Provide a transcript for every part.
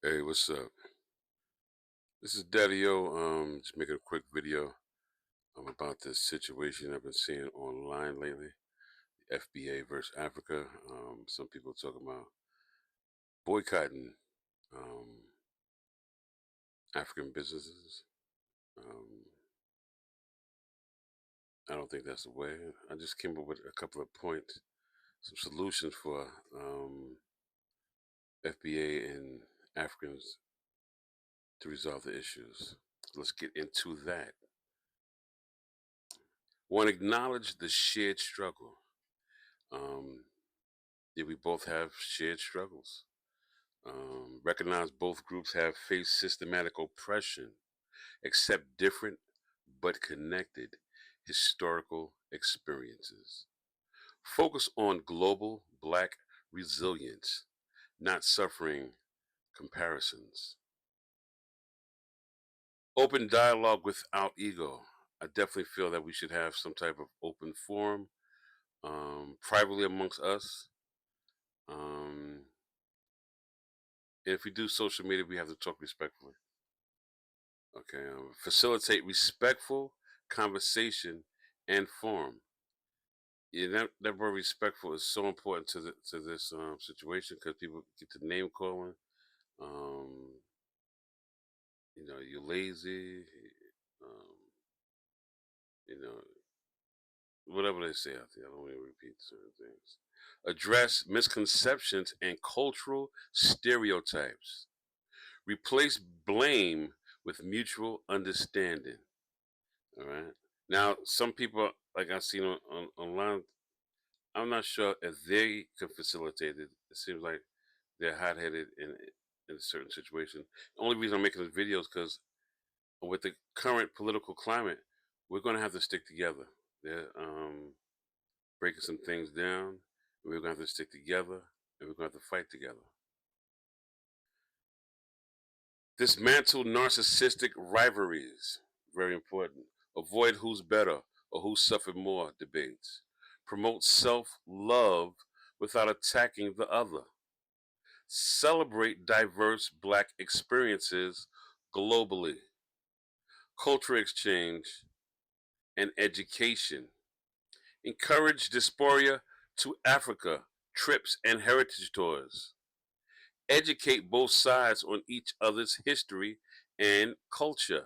Hey, what's up? This is Daddy O. Just making a quick video about this situation I've been seeing online lately. FBA versus Africa. Some people talking about boycotting um, African businesses. Um, I don't think that's the way. I just came up with a couple of points, some solutions for FBA and Africans to resolve the issues. Let's get into that. One, acknowledge the shared struggle. Um, Yeah, we both have shared struggles. Recognize both groups have faced systematic oppression, accept different but connected historical experiences. Focus on global Black resilience, not suffering comparisons. Open dialogue without ego. I definitely feel that we should have some type of open forum, privately amongst us. Um, and if we do social media, we have to talk respectfully. Okay. Facilitate respectful conversation and forum. Yeah, that word respectful is so important to this situation because people get to name calling. Um, you're lazy. Um, you know, whatever they say out there. I don't want to repeat certain things. Address misconceptions and cultural stereotypes. Replace blame with mutual understanding. All right. Now, some people, like I've seen online, I'm not sure if they can facilitate it. It seems like they're hot-headed in a certain situation. The only reason I'm making this video is because with the current political climate, we're going to have to stick together. They're breaking some things down. We're going to have to stick together, and we're going to have to fight together. Dismantle narcissistic rivalries. Very important. Avoid who's better or who suffered more debates. Promote self love without attacking the other. Celebrate diverse Black experiences globally. Culture exchange and education. Encourage diaspora to Africa, trips and heritage tours. Educate both sides on each other's history and culture.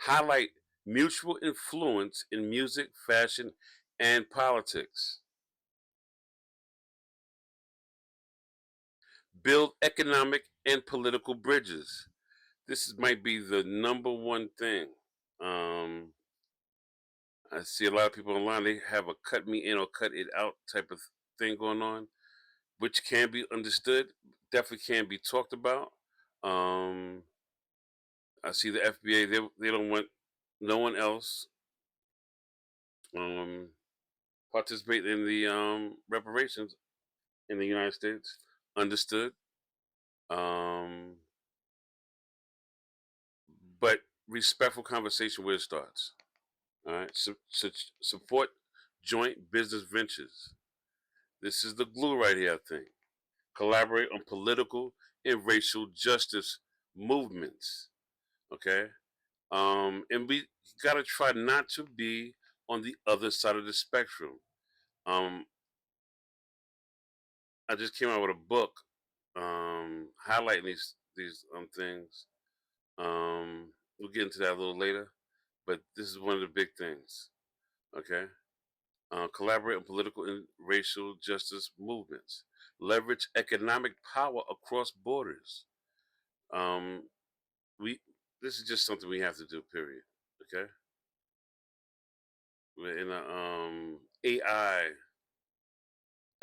Highlight mutual influence in music, fashion, and politics. Build economic and political bridges. Might be the number one thing. Um, I see a lot of people online, they have a cut me in or cut it out type of thing going on, which can be understood, definitely can be talked about. Um, I see the FBA, they don't want no one else um, participate in the reparations in the United States. Understood. Um, but respectful conversation where it starts. All right. Support joint business ventures. This is the glue right here, I think. Collaborate on political and racial justice movements. Okay. And we got to try not to be on the other side of the spectrum. Um, I just came out with a book highlighting these things. We'll get into that a little later, but this is one of the big things. Okay. Collaborate on political and racial justice movements. Leverage economic power across borders. Um, we This is just something we have to do. Period. Okay. We're in a AI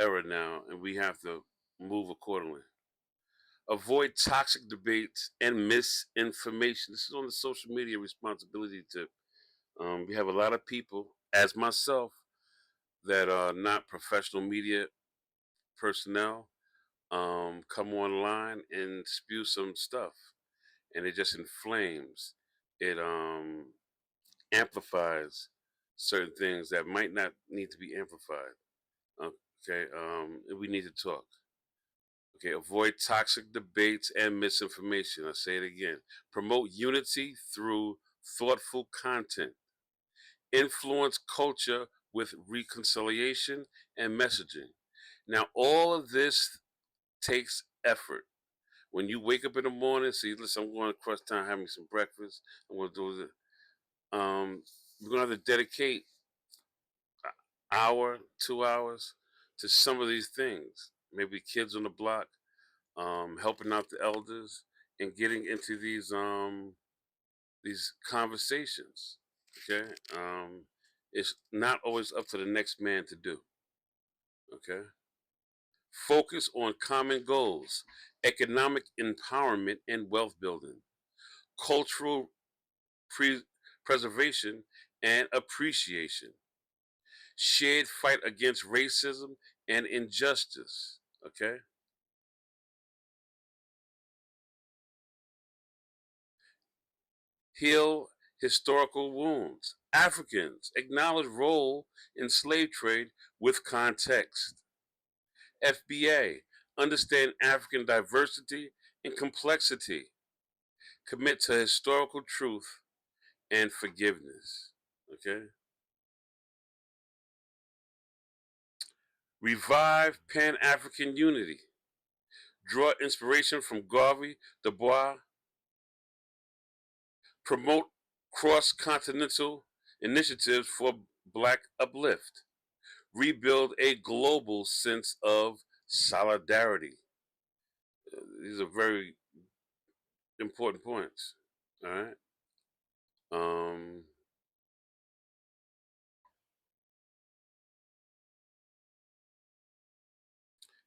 era now, and we have to move accordingly. Avoid toxic debates and misinformation. This is on the social media responsibility tip. We have a lot of people, as myself, that are not professional media personnel, come online and spew some stuff, and it just inflames. It amplifies certain things that might not need to be amplified. Okay, we need to talk. Okay, avoid toxic debates and misinformation. I say it again. Promote unity through thoughtful content. Influence culture with reconciliation and messaging. Now, all of this takes effort. When you wake up in the morning, see, listen, I'm going across town, have me some breakfast. I'm going to do it. We're going to have to dedicate an hour, 2 hours to some of these things. Maybe kids on the block, helping out the elders, and getting into these conversations. Okay, it's not always up to the next man to do. Okay, focus on common goals, economic empowerment and wealth building, cultural pre- preservation and appreciation, shared fight against racism and injustice. Okay, heal historical wounds. Africans acknowledge role in slave trade with context. FBA understand African diversity and complexity. Commit to historical truth and forgiveness. Okay. Revive Pan African unity. Draw inspiration from Garvey, Du Bois. Promote cross continental initiatives for Black uplift. Rebuild a global sense of solidarity. These are very important points. All right. Um,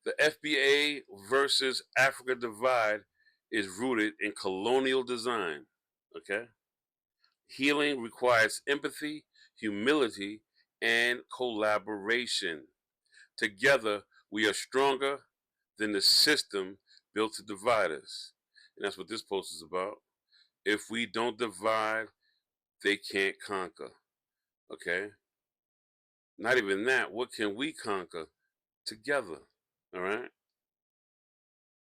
the FBA versus Africa divide is rooted in colonial design. Okay. Healing requires empathy, humility, and collaboration. Together, we are stronger than the system built to divide us. And that's what this post is about. If we don't divide, they can't conquer. Okay? Not even that. What can we conquer together? All right?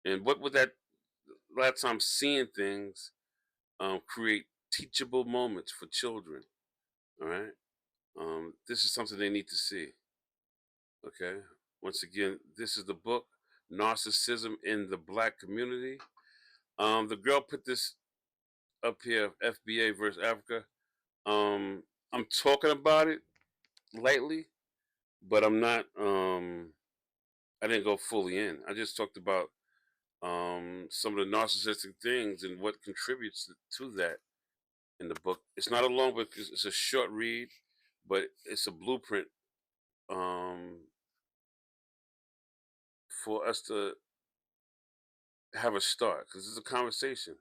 And what would that, a lot of times seeing things create teachable moments for children. All right? This is something they need to see. Okay? Once again, this is the book, Narcissism in the Black Community. The girl put this up here, FBA versus Africa. I'm talking about it lightly, but I'm not. I didn't go fully in. I just talked about some of the narcissistic things and what contributes to that in the book. It's not a long book. It's a short read, but it's a blueprint um, for us to have a start because it's a conversation.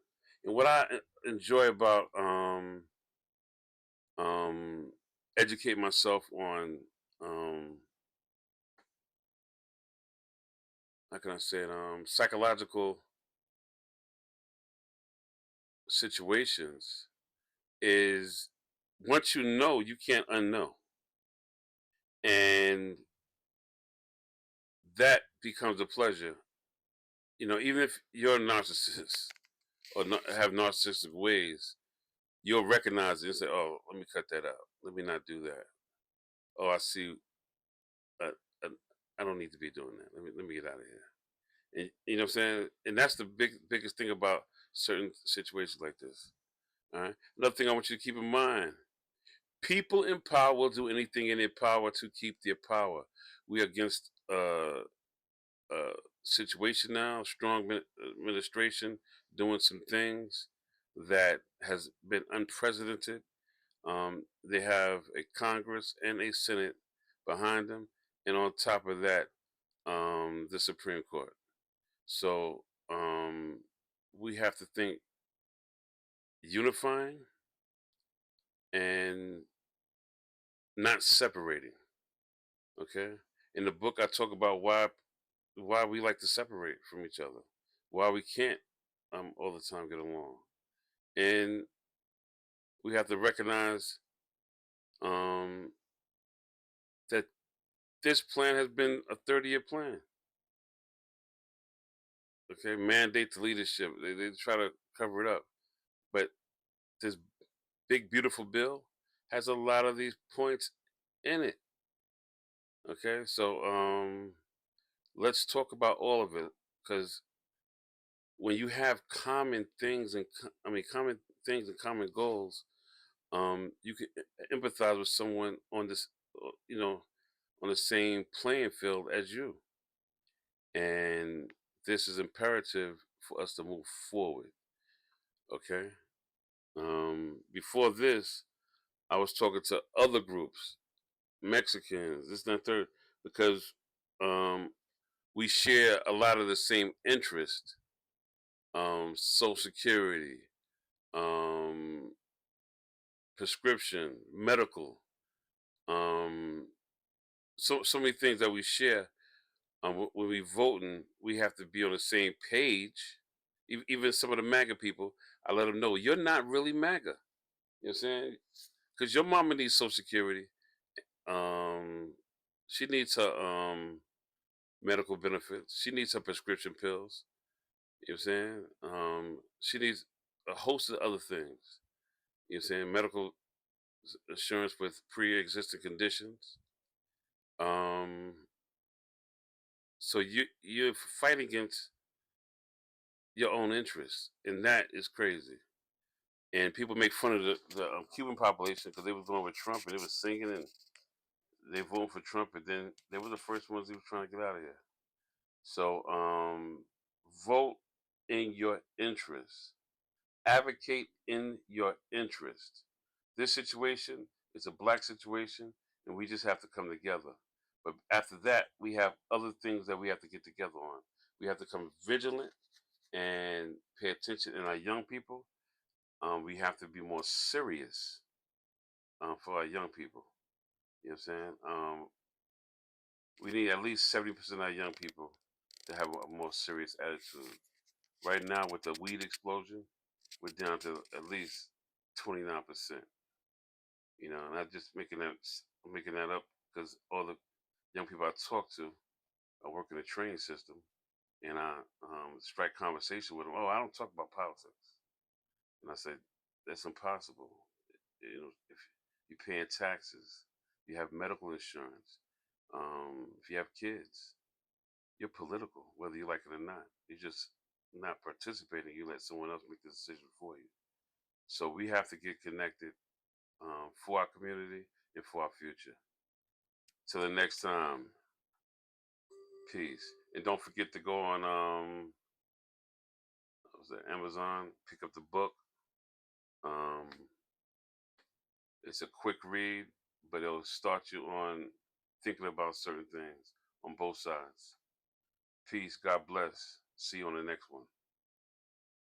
And what I enjoy about um, educate myself on how can I say it psychological situations is once you know you can't unknow, and that becomes a pleasure. You know, even if you're a narcissist or have narcissistic ways, you'll recognize it and say, "Oh, let me cut that out. Let me not do that. Oh, I see. Uh, uh, I don't need to be doing that. Let me get out of here." And you know what I'm saying? And that's the biggest thing about certain situations like this. All right. Another thing I want you to keep in mind: people in power will do anything in their power to keep their power. We are against uh, situation now. Strong administration doing some things that has been unprecedented. They have a Congress and a Senate behind them, and on top of that, the Supreme Court. So we have to think unifying and not separating. Okay. In the book, I talk about why we like to separate from each other, why we can't all the time get along, and we have to recognize um, that this plan has been a 30-year plan. Okay, mandate the leadership. They try to cover it up, but this big beautiful bill has a lot of these points in it. Okay, so let's talk about all of it because when you have common things and common things and common goals, you can empathize with someone on this, you know, on the same playing field as you, and this is imperative for us to move forward. Okay. Before this, I was talking to other groups, Mexicans, this, and that, third, because um, we share a lot of the same interest, Social Security, um, prescription, medical, um, so many things that we share. When we voting, we have to be on the same page. Even some of the MAGA people, I let them know you're not really MAGA. You know what I'm saying? Because your mama needs Social Security. Um, she needs her medical benefits. She needs her prescription pills. You know what I'm saying? She needs a host of other things. You know what I'm saying? Medical insurance with pre-existing conditions. Um, so you're fighting against your own interests, and that is crazy. And people make fun of the Cuban population because they was going with Trump and they was singing and they voted for Trump, and then they were the first ones who were trying to get out of here. So vote in your interest. Advocate in your interest. This situation is a black situation, and we just have to come together. But after that, we have other things that we have to get together on. We have to come vigilant and pay attention in our young people. We have to be more serious for our young people. You know what I'm saying? We need at least 70% of our young people to have a more serious attitude. Right now, with the weed explosion, we're down to at least 29%. You know, and I'm just making that up because all the young people I talk to are working the training system, and I strike conversation with them. Oh, I don't talk about politics, and I said that's impossible. You know, if you're paying taxes, you have medical insurance, if you have kids, you're political, whether you like it or not. You're just not participating. You let someone else make the decision for you. So we have to get connected for our community and for our future. Till the next time, peace. And don't forget to go on what was that, Amazon, pick up the book. Um, it's a quick read, but it'll start you on thinking about certain things on both sides. Peace. God bless. See you on the next one.